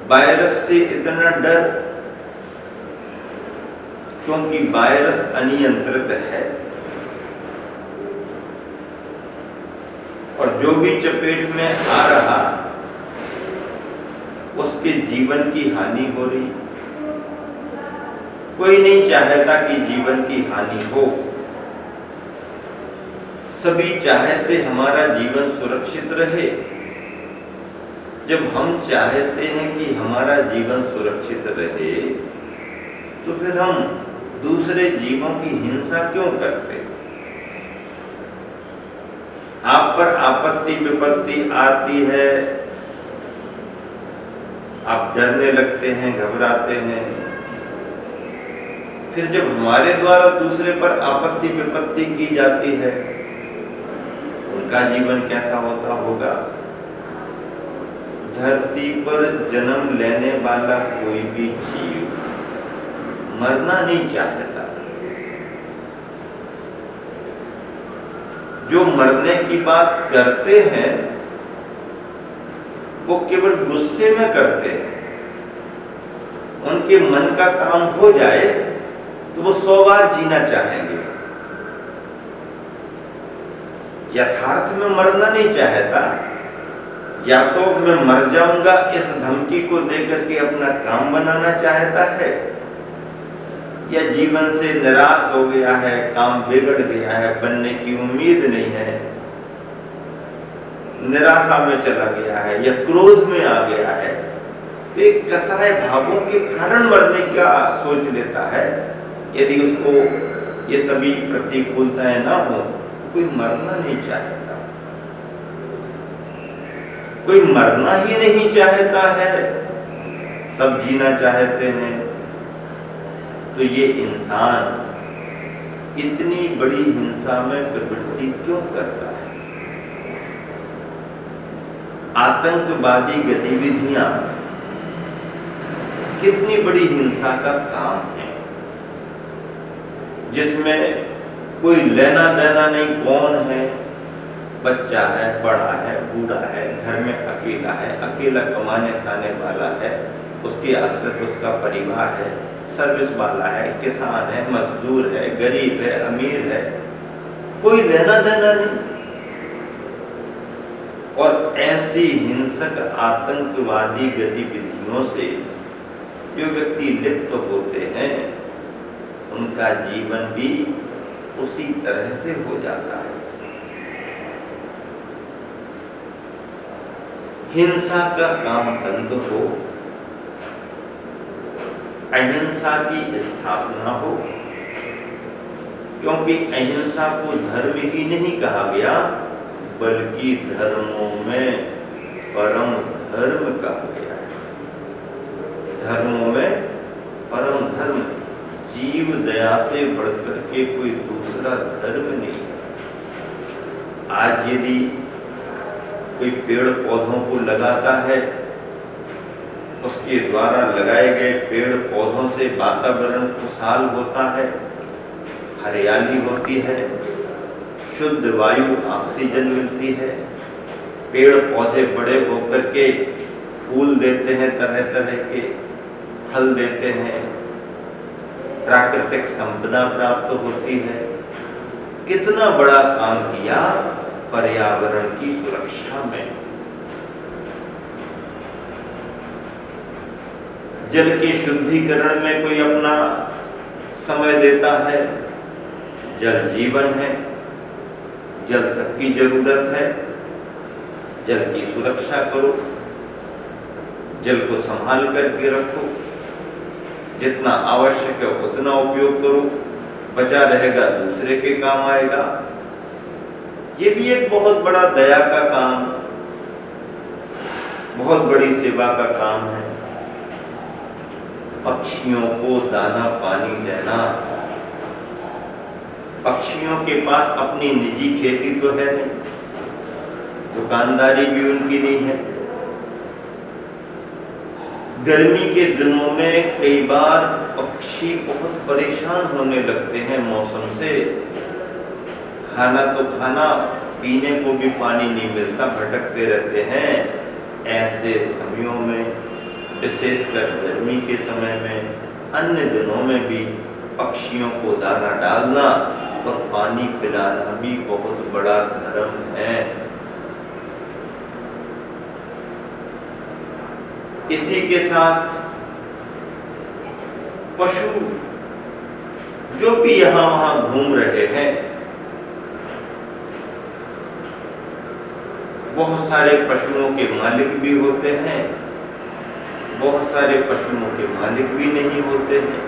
Virus से इतना डर क्योंकि वायरस अनियंत्रित है और जो भी चपेट में आ रहा उसके जीवन की हानि हो रही। कोई नहीं चाहता कि जीवन की हानि हो, सभी चाहते हमारा जीवन सुरक्षित रहे। जब हम चाहते हैं कि हमारा जीवन सुरक्षित रहे तो फिर हम दूसरे जीवों की हिंसा क्यों करते? आप पर आपत्ति विपत्ति आती है, आप डरने लगते हैं, घबराते हैं। फिर जब हमारे द्वारा दूसरे पर आपत्ति विपत्ति की जाती है, उनका जीवन कैसा होता होगा? धरती पर जन्म लेने वाला कोई भी जीव मरना नहीं चाहता। जो मरने की बात करते हैं वो केवल गुस्से में करते हैं। उनके मन का काम हो जाए तो वो 100 बार जीना चाहेंगे। यथार्थ में मरना नहीं चाहता। या तो मैं मर जाऊंगा इस धमकी को देकर के अपना काम बनाना चाहता है, या जीवन से निराश हो गया है, काम बिगड़ गया है, बनने की उम्मीद नहीं है, निराशा में चला गया है या क्रोध में आ गया है, तो एक कसाय भावों के कारण मरने का सोच लेता है। यदि उसको ये सभी प्रतिकूलताएं ना हो तो कोई मरना नहीं चाहता। कोई मरना ही नहीं चाहता है, सब जीना चाहते हैं। तो ये इंसान इतनी बड़ी हिंसा में प्रवृत्ति क्यों करता है? आतंकवादी गतिविधियां कितनी बड़ी हिंसा का काम है, जिसमें कोई लेना देना नहीं, कौन है, बच्चा है, बड़ा है, बूढ़ा है, घर में अकेला है, अकेला कमाने खाने वाला है, उसके आश्रित उसका परिवार है, सर्विस वाला है, किसान है, मजदूर है, गरीब है, अमीर है, कोई लेना देना नहीं। और ऐसी हिंसक आतंकवादी गतिविधियों से जो व्यक्ति लिप्त होते हैं उनका जीवन भी उसी तरह से हो जाता है। हिंसा का काम बंद हो, अहिंसा की स्थापना हो, क्योंकि अहिंसा को धर्म ही नहीं कहा गया बल्कि धर्मों में परम धर्म कहा गया है। धर्मों में परम धर्म, जीव दया से बढ़कर के कोई दूसरा धर्म नहीं है। आज यदि कोई पेड़ पौधों को लगाता है, उसके द्वारा लगाए गए पेड़ पौधों से वातावरण खुशहाल होता है, हरियाली होती है, शुद्ध वायु ऑक्सीजन मिलती है, पेड़ पौधे बड़े होकर के फूल देते हैं, तरह तरह के फल देते हैं, प्राकृतिक संपदा प्राप्त होती है। कितना बड़ा काम किया पर्यावरण की सुरक्षा में। जल के शुद्धिकरण में कोई अपना समय देता है। जल जीवन है, जल सबकी जरूरत है। जल की सुरक्षा करो, जल को संभाल करके रखो, जितना आवश्यक है उतना उपयोग करो, बचा रहेगा दूसरे के काम आएगा। ये भी एक बहुत बड़ा दया का काम, बहुत बड़ी सेवा का काम है। पक्षियों को दाना पानी देना। पक्षियों के पास अपनी निजी खेती तो है नहीं, दुकानदारी भी उनकी नहीं है। गर्मी के दिनों में कई बार पक्षी बहुत परेशान होने लगते हैं मौसम से। खाना तो खाना, पीने को भी पानी नहीं मिलता, भटकते रहते हैं। ऐसे समयों में विशेषकर गर्मी के समय में, अन्य दिनों में भी पक्षियों को दाना डालना और पानी पिलाना भी बहुत बड़ा धर्म है। इसी के साथ पशु जो भी यहां वहां घूम रहे हैं, बहुत सारे पशुओं के मालिक भी होते हैं, बहुत सारे पशुओं के मालिक भी नहीं होते हैं।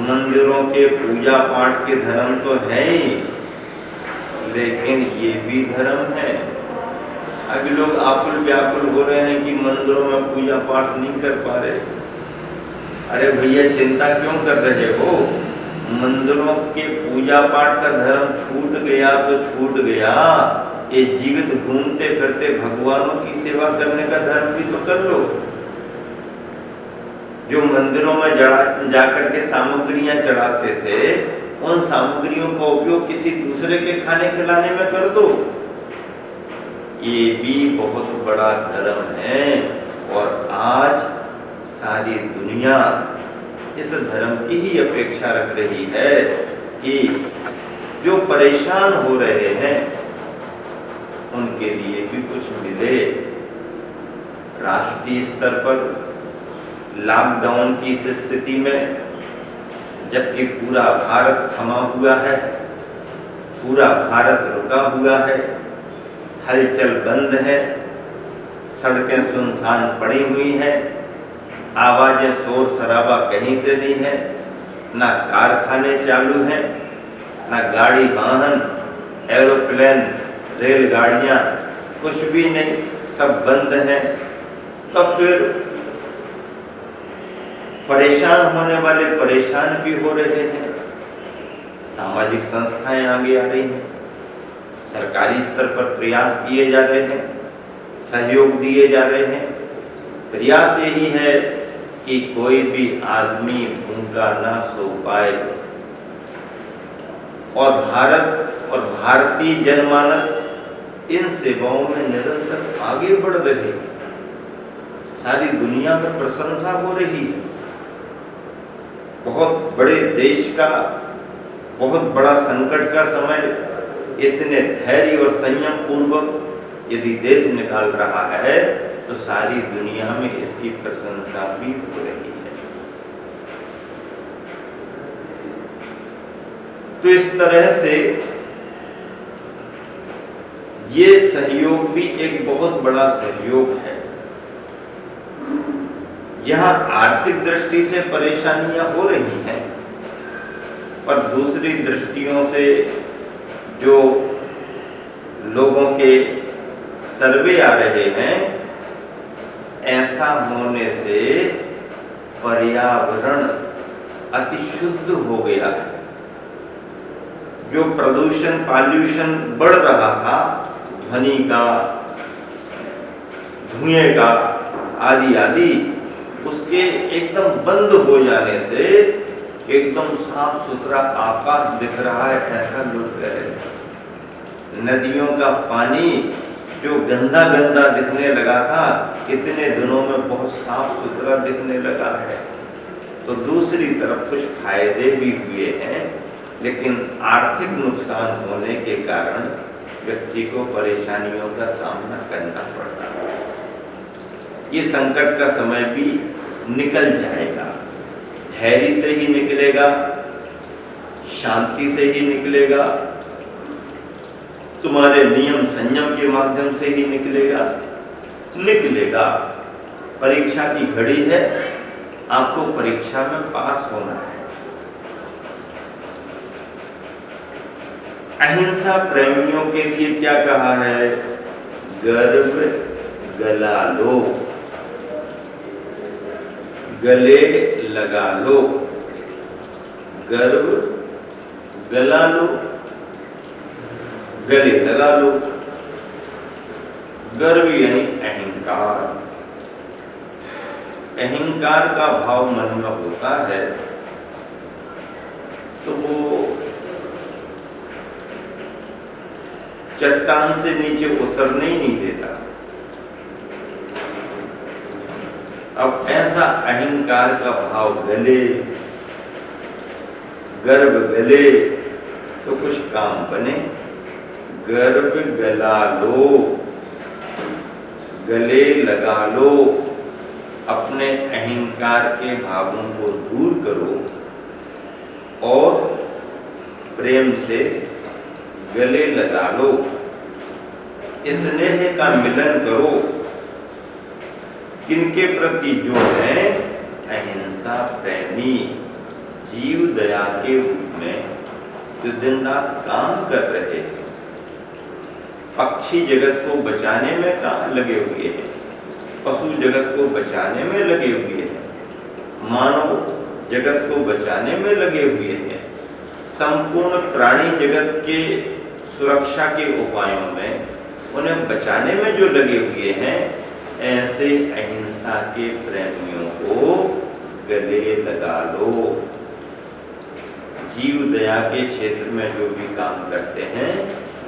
मंदिरों के पूजा पाठ के धर्म तो है ही, लेकिन ये भी धर्म है। अभी लोग आकुल व्याकुल हो रहे हैं कि मंदिरों में पूजा पाठ नहीं कर पा रहे। अरे भैया, चिंता क्यों कर रहे हो? मंदिरों के पूजा पाठ का धर्म छूट गया तो छूट गया, ये जीवित घूमते फिरते भगवानों की सेवा करने का धर्म भी तो कर लो। जो मंदिरों में जाकर के सामग्रियां चढ़ाते थे, उन सामग्रियों का उपयोग किसी दूसरे के खाने खिलाने में कर दो। ये भी बहुत बड़ा धर्म है और आज सारी दुनिया इस धर्म की ही अपेक्षा रख रही है कि जो परेशान हो रहे हैं उनके लिए भी कुछ मिले। राष्ट्रीय स्तर पर लॉकडाउन की इस स्थिति में, जबकि पूरा भारत थमा हुआ है, पूरा भारत रुका हुआ है, हलचल बंद है, सड़कें सुनसान पड़ी हुई हैं, आवाजें शोर शराबा कहीं से नहीं है, ना कारखाने चालू हैं, ना गाड़ी वाहन, एरोप्लेन, रेलगाड़ियां, कुछ भी नहीं, सब बंद हैं। तो फिर परेशान होने वाले परेशान भी हो रहे हैं। सामाजिक संस्थाएं आगे आ रही हैं, सरकारी स्तर पर प्रयास किए जा रहे हैं, सहयोग दिए जा रहे हैं। प्रयास यही है कि कोई भी आदमी भूखा ना सो पाए। और भारत और भारतीय जनमानस इन सेवाओं में निरंतर आगे बढ़ रहे हैं। सारी दुनिया में प्रशंसा हो रही है। बहुत बड़े देश का बहुत बड़ा संकट का समय इतने धैर्य और संयम पूर्वक यदि देश निकाल रहा है तो सारी दुनिया में इसकी प्रशंसा भी हो रही है। तो इस तरह से ये सहयोग भी एक बहुत बड़ा सहयोग है। जहां आर्थिक दृष्टि से परेशानियां हो रही हैं, पर दूसरी दृष्टियों से जो लोगों के सर्वे आ रहे हैं, ऐसा होने से पर्यावरण अति शुद्ध हो गया है। जो प्रदूषण पॉल्यूशन बढ़ रहा था, ध्वनि का, धुएं का आदि आदि, उसके एकदम बंद हो जाने से एकदम साफ सुथरा आकाश दिख रहा है, ऐसा लोग कह रहे हैं। नदियों का पानी जो गंदा गंदा दिखने लगा था, इतने दिनों में बहुत साफ सुथरा दिखने लगा है। तो दूसरी तरफ कुछ फायदे भी हुए हैं, लेकिन आर्थिक नुकसान होने के कारण व्यक्ति को परेशानियों का सामना करना पड़ रहा है। ये संकट का समय भी निकल जाएगा, धैर्य से ही निकलेगा, शांति से ही निकलेगा, तुम्हारे नियम संयम के माध्यम से ही निकलेगा। परीक्षा की घड़ी है, आपको परीक्षा में पास होना है। अहिंसा प्रेमियों के लिए क्या कहा है? गर्व गला लो, गले लगा लो। गर्व गला लो, गले लगा लो। गर्व यानी अहंकार। अहंकार का भाव मन में होता है तो वो चट्टान से नीचे उतरने ही नहीं देता। अब ऐसा अहंकार का भाव गले, गर्भ गले तो कुछ काम बने। गर्भ गला लो, गले लगा लो, अपने अहंकार के भावों को दूर करो और प्रेम से गले लगा लो, स्नेह का मिलन करो। किनके प्रति? जो है अहिंसा प्रेमी, जीव दया के रूप में जो दिन रात काम कर रहे हैं, पक्षी जगत को बचाने में काम लगे हुए हैं, पशु जगत को बचाने में लगे हुए हैं, मानव जगत को बचाने में लगे हुए हैं, संपूर्ण प्राणी जगत के सुरक्षा के उपायों में उन्हें बचाने में जो लगे हुए हैं, ऐसे अहिंसा के प्रेमियों को गले लगा लो। जीव दया के क्षेत्र में जो भी काम करते हैं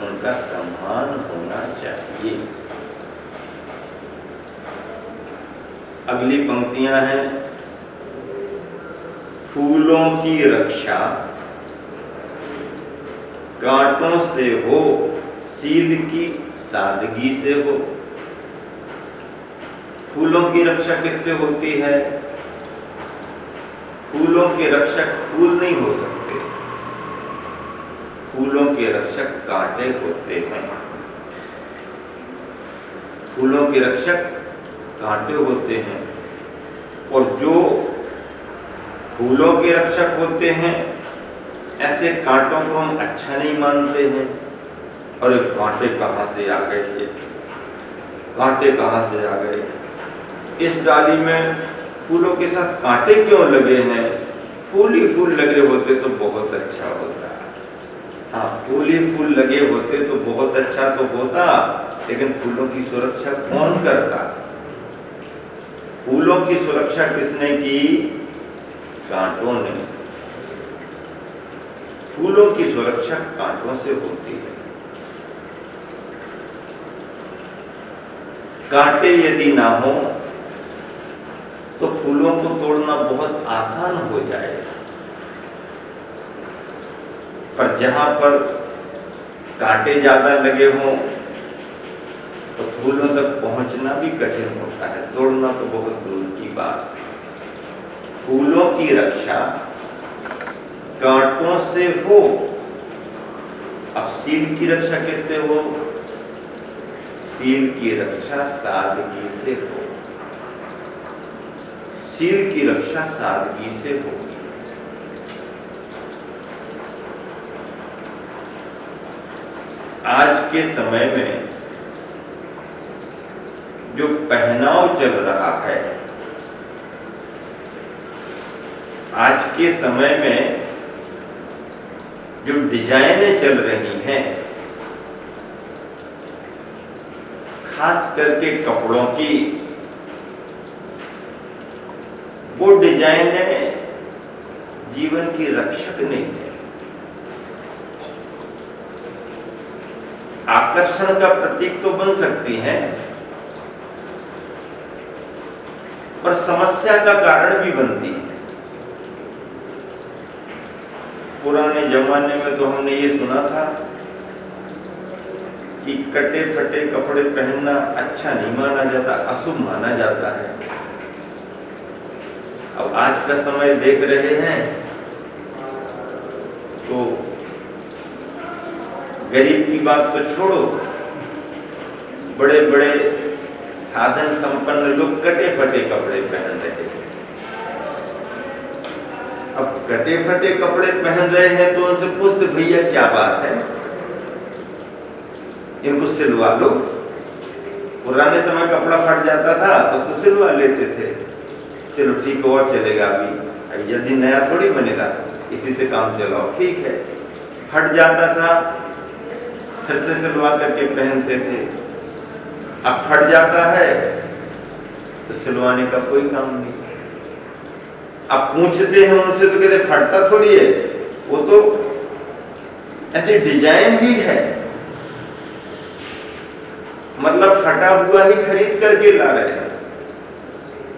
उनका सम्मान होना चाहिए। अगली पंक्तियां हैं, फूलों की रक्षा कांटों से हो, सील की सादगी से हो। फूलों की रक्षा किससे होती है? फूलों के रक्षक फूल नहीं हो सकते, फूलों के रक्षक कांटे होते हैं। फूलों के रक्षक कांटे होते हैं, और जो फूलों के रक्षक होते हैं ऐसे कांटों को हम अच्छा नहीं मानते हैं। और कांटे कहां से आ गए थे, कांटे कहां से आ गए, इस डाली में फूलों के साथ कांटे क्यों लगे हैं? फूल ही फूल लगे होते तो बहुत अच्छा होता। हाँ, फूल ही फूल लगे होते तो बहुत अच्छा तो होता, लेकिन फूलों की सुरक्षा कौन करता? फूलों की सुरक्षा किसने की? कांटों ने। फूलों की सुरक्षा कांटों से होती है। कांटे यदि ना हो तो फूलों को तोड़ना बहुत आसान हो जाएगा, पर जहां पर कांटे ज्यादा लगे हों तो फूलों तक पहुंचना भी कठिन होता है, तोड़ना तो बहुत दूर की बात है। फूलों की रक्षा कांटों से हो। अब सील की रक्षा किससे हो? सील की रक्षा सादगी से हो। सील की रक्षा सादगी से होगी। आज के समय में जो पहनाव चल रहा है, आज के समय में जो डिजाइनें चल रही हैं, खास करके कपड़ों की, वो डिजाइनें जीवन की रक्षक नहीं है। आकर्षण का प्रतीक तो बन सकती हैं, पर समस्या का कारण भी बनती है। पुराने जमाने में तो हमने ये सुना था कि कटे फटे कपड़े पहनना अच्छा नहीं माना जाता, अशुभ माना जाता है। अब आज का समय देख रहे हैं तो गरीब की बात तो छोड़ो, बड़े बड़े साधन संपन्न लोग कटे फटे कपड़े पहन रहे हैं। अब कटे फटे कपड़े पहन रहे हैं तो उनसे पूछते, भैया क्या बात है, इनको सिलवा लो। पुराने समय कपड़ा फट जाता था, उसको सिलवा लेते थे, चलो ठीक और चलेगा, अभी जल्दी नया थोड़ी बनेगा, इसी से काम चलाओ, ठीक है। फट जाता था, फिर से सिलवा करके पहनते थे। अब फट जाता है तो सिलवाने का कोई काम नहीं। अब पूछते हैं उनसे तो कहते फटता थोड़ी है, वो तो ऐसी डिजाइन ही है, मतलब फटा हुआ ही खरीद करके ला रहे हैं।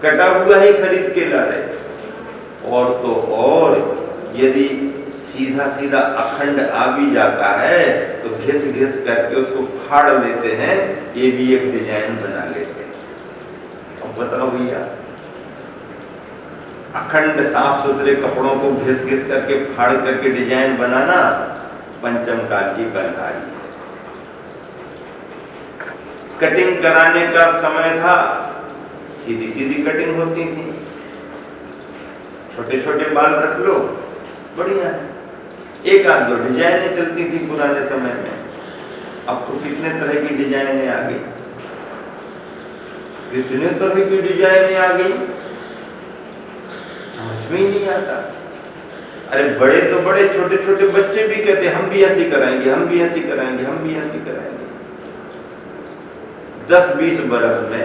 कटा हुआ ही खरीद के ला रहे। और तो और यदि सीधा सीधा अखंड आ भी जाता है तो घिस घिस करके उसको फाड़ लेते हैं, ये भी एक डिजाइन बना लेते हैं। अब बताओ भैया, अखंड साफ सुथरे कपड़ों को घिस घिस करके फाड़ करके डिजाइन बनाना पंचम काल की कलाकारी। कटिंग कराने का समय था, सीधी सीधी कटिंग होती थी, छोटे छोटे बाल रख लो, बढ़िया है। एक आध दो डिजाइनें चलती थी पुराने समय में, अब तो कितने तरह की डिजाइनें आ गई, कितने तरह की डिजाइनें आ गई, समझ में ही नहीं आता। अरे बड़े तो बड़े, छोटे छोटे बच्चे भी कहते हम भी ऐसी कराएंगे, हम भी ऐसी कराएंगे, हम भी ऐसी कराएंगे। 10-20 बरस में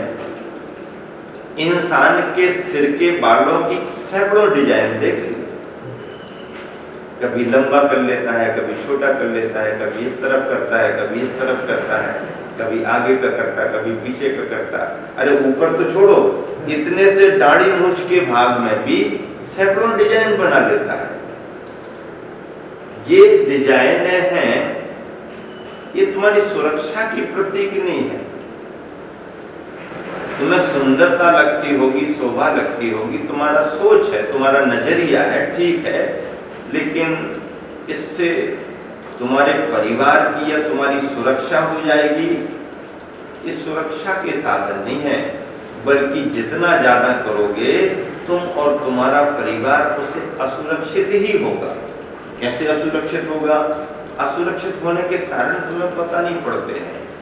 इंसान के सिर के बालों की सैकड़ों डिजाइन देख ली। कभी लंबा कर लेता है, कभी छोटा कर लेता है, कभी इस तरफ करता है, कभी इस तरफ करता है, कभी आगे का करता है, कभी पीछे का करता है। अरे ऊपर तो छोड़ो, इतने से दाढ़ी मूछ के भाग में भी सैकड़ों डिजाइन बना लेता है। ये डिजाइन हैं, ये तुम्हारी सुरक्षा की प्रतीक नहीं है। तुम्हें सुंदरता लगती होगी, शोभा लगती होगी, तुम्हारा सोच है, तुम्हारा नजरिया है, ठीक है, लेकिन इससे तुम्हारे परिवार की या तुम्हारी सुरक्षा हो जाएगी, इस सुरक्षा के साधन नहीं है। बल्कि जितना ज्यादा करोगे तुम और तुम्हारा परिवार, उसे असुरक्षित ही होगा। कैसे असुरक्षित होगा? असुरक्षित होने के कारण तुम्हें पता नहीं पड़ते हैं।